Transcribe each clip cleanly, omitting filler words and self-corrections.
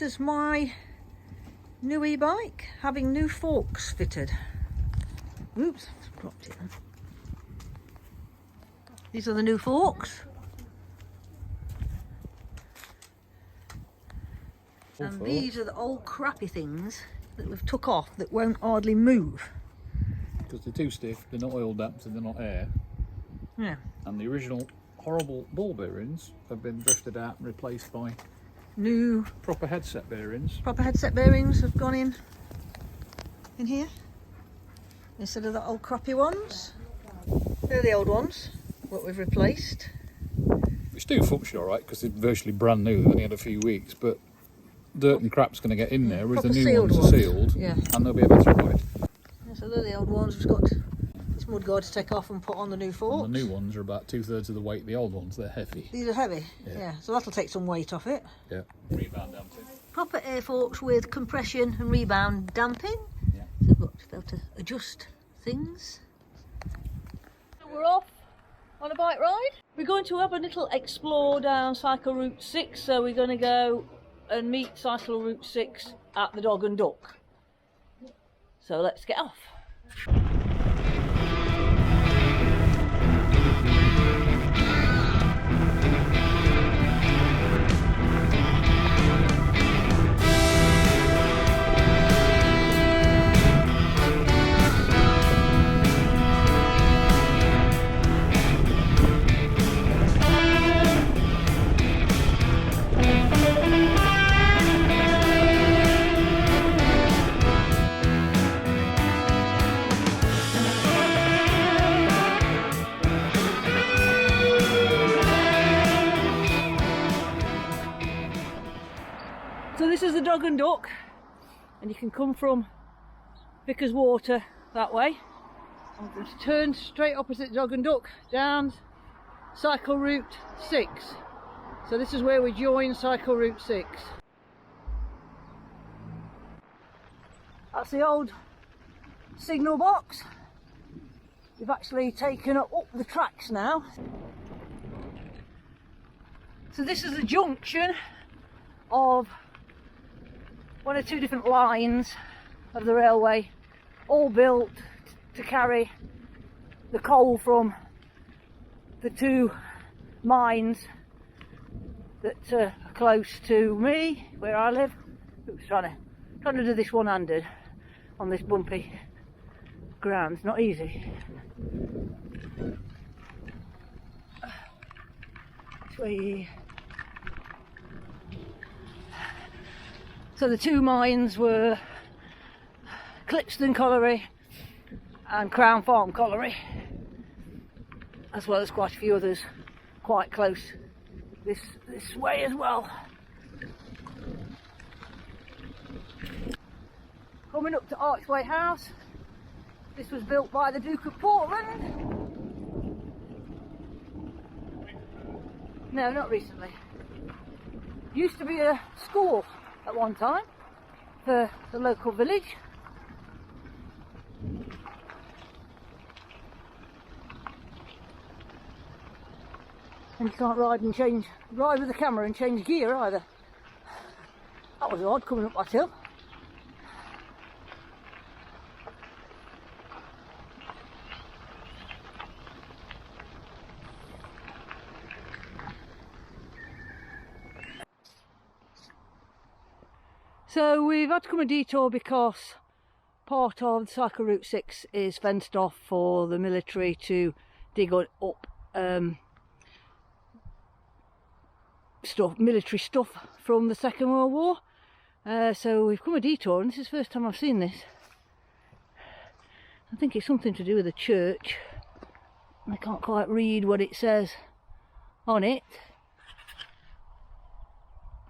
this is my new e-bike having new forks fitted. Oops, dropped it. These are the new forks. And these are the old crappy things that we've took off that won't hardly move. Because they're too stiff, they're not oil damped and they're not air. Yeah. And the original horrible ball bearings have been drifted out and replaced by New proper headset bearings. Proper headset bearings have gone in here instead of the old crappy ones. They're the old ones, what we've replaced. Which do function alright because they're virtually brand new, they've only had a few weeks, but dirt and crap's going to get in there, whereas the new ones are sealed, yeah, and they'll be a better ride. Yeah, so they're the old ones. We've got this mud guard to take off and put on the new forks. And the new ones are about 2/3 of the weight of the old ones, they're heavy. These are heavy, yeah, so that'll take some weight off it. Yeah, rebound damping. Proper air forks with compression and rebound damping. Yeah. So we've got to be able to adjust things. So we're off on a bike ride. We're going to have a little explore down Cycle Route 6, so we're going to go and meet Cycle Route 6 at the Dog and Duck. So let's get off. So this is the Dog and Duck, and you can come from Vickers Water that way. I'm going to turn straight opposite Dog and Duck down Cycle Route 6. So this is where we join Cycle Route 6. That's the old signal box. We've actually taken up the tracks now. So this is the junction of one or two different lines of the railway, all built to carry the coal from the two mines that are close to me, where I live. Oops, trying to do this one-handed on this bumpy ground. It's not easy. So the two mines were Clipston Colliery and Crown Farm Colliery, as well as quite a few others quite close this way as well. Coming up to Archway House. This was built by the Duke of Portland. No, not recently. Used to be a school at one time for the local village. And you can't ride with the camera and change gear either. That was odd, coming up that hill. So we've had to come a detour because part of Cycle Route 6 is fenced off for the military to dig up military stuff from the Second World War. So we've come a detour, and this is the first time I've seen this. I think it's something to do with the church. I can't quite read what it says on it.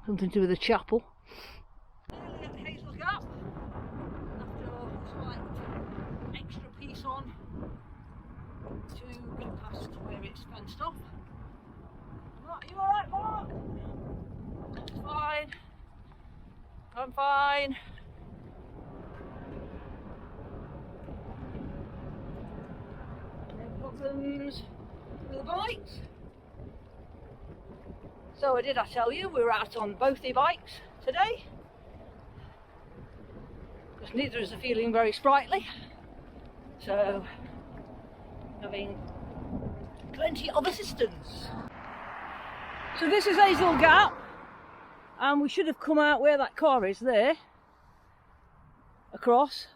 Something to do with the chapel. Extra piece on to get past where it's fenced off. Are you alright, Mark? That's fine. I'm fine. No problems with the bikes. So I tell you, we're out on both the bikes today. because neither of us are feeling very sprightly. So, having plenty of assistance. So this is Hazel Gap, and we should have come out where that car is there, across,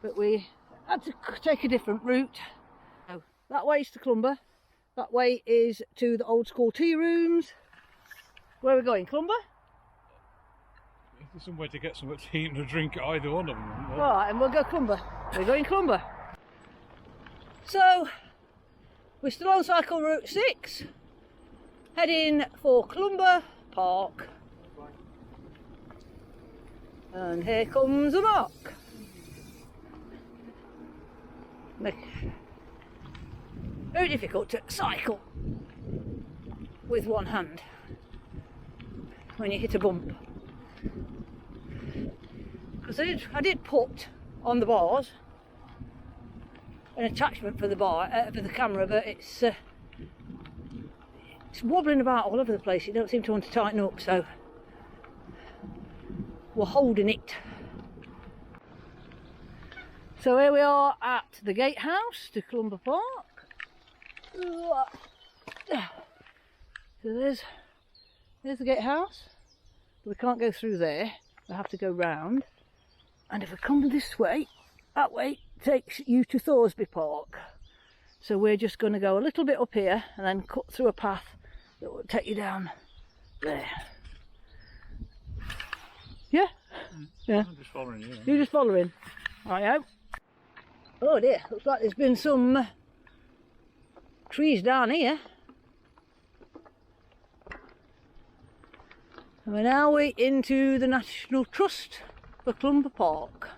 but we had to take a different route. So that way is to Clumber, that way is to the old school tea rooms. Where are we going, Clumber? If there's somewhere to get something to eat and a drink at either one of them. Alright, and we'll go Clumber. We're going Clumber. So, we're still on cycle route 6, heading for Clumber Park. And here comes the mark. Very difficult to cycle with one hand when you hit a bump. Because I did put on the bars an attachment for the for the camera, but it's wobbling about all over the place. It don't seem to want to tighten up, so we're holding it. So here we are at the gatehouse to Clumber Park. So there's the gatehouse. But we can't go through there. We have to go round. And if we come this way, that way takes you to Thoresby Park. So we're just going to go a little bit up here and then cut through a path that will take you down there. Yeah? Yeah. I'm just following you. You're just following? Right. Oh dear, looks like there's been some trees down here. And we're now into the National Trust for Clumber Park.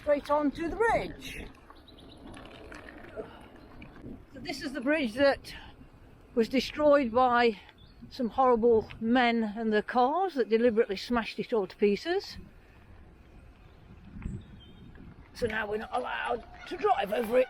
Straight on to the bridge. So this is the bridge that was destroyed by some horrible men and their cars that deliberately smashed it all to pieces. So now we're not allowed to drive over it.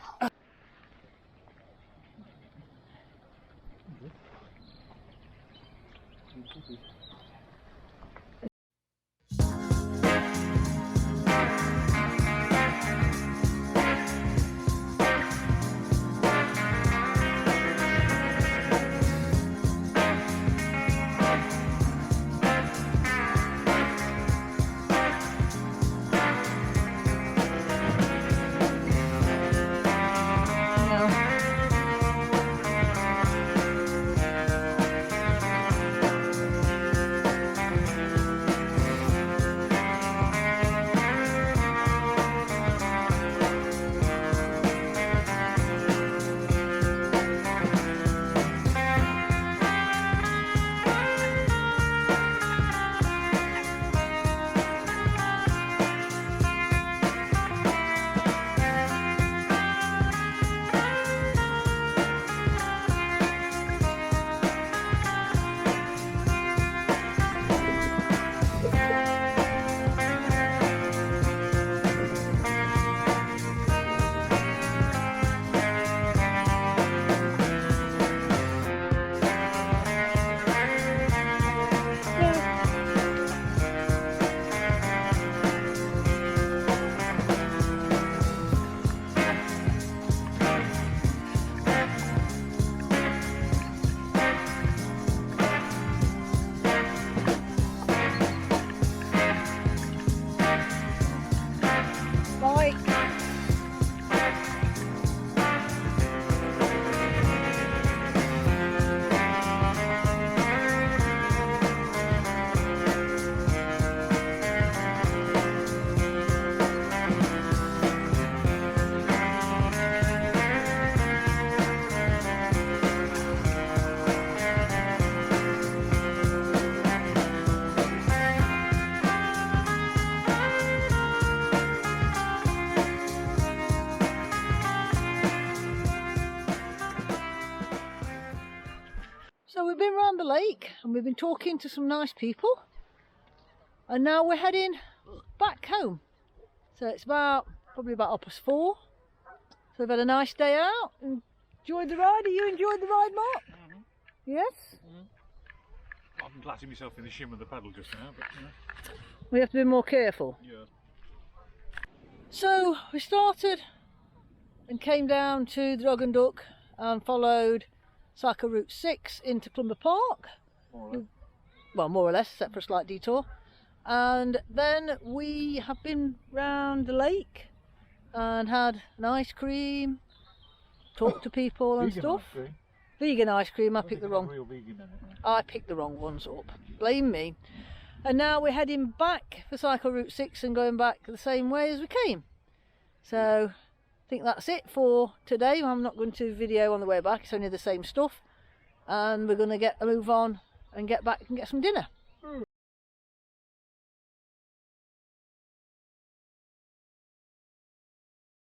we've been around the lake and we've been talking to some nice people, and now we're heading back home. So it's probably about 4:30. So we've had a nice day out and enjoyed the ride. Have you enjoyed the ride, Mark? Mm-hmm. Yes? Mm-hmm. I'm glassing myself in the shim of the pedal just now, but you know. We have to be more careful. Yeah. So we started and came down to the Dog and Duck and followed Cycle Route 6 into Clumber Park. More or less. Well, more or less, except for a slight detour. And then we have been round the lake and had an ice cream, talked to people and stuff. Ice cream. Vegan ice cream, I picked the wrong. Real vegan in it. I picked the wrong ones up. Blame me. And now we're heading back for Cycle Route 6 and going back the same way as we came. So I think that's it for today. I'm not going to video on the way back, it's only the same stuff. And we're going to get a move on and get back and get some dinner.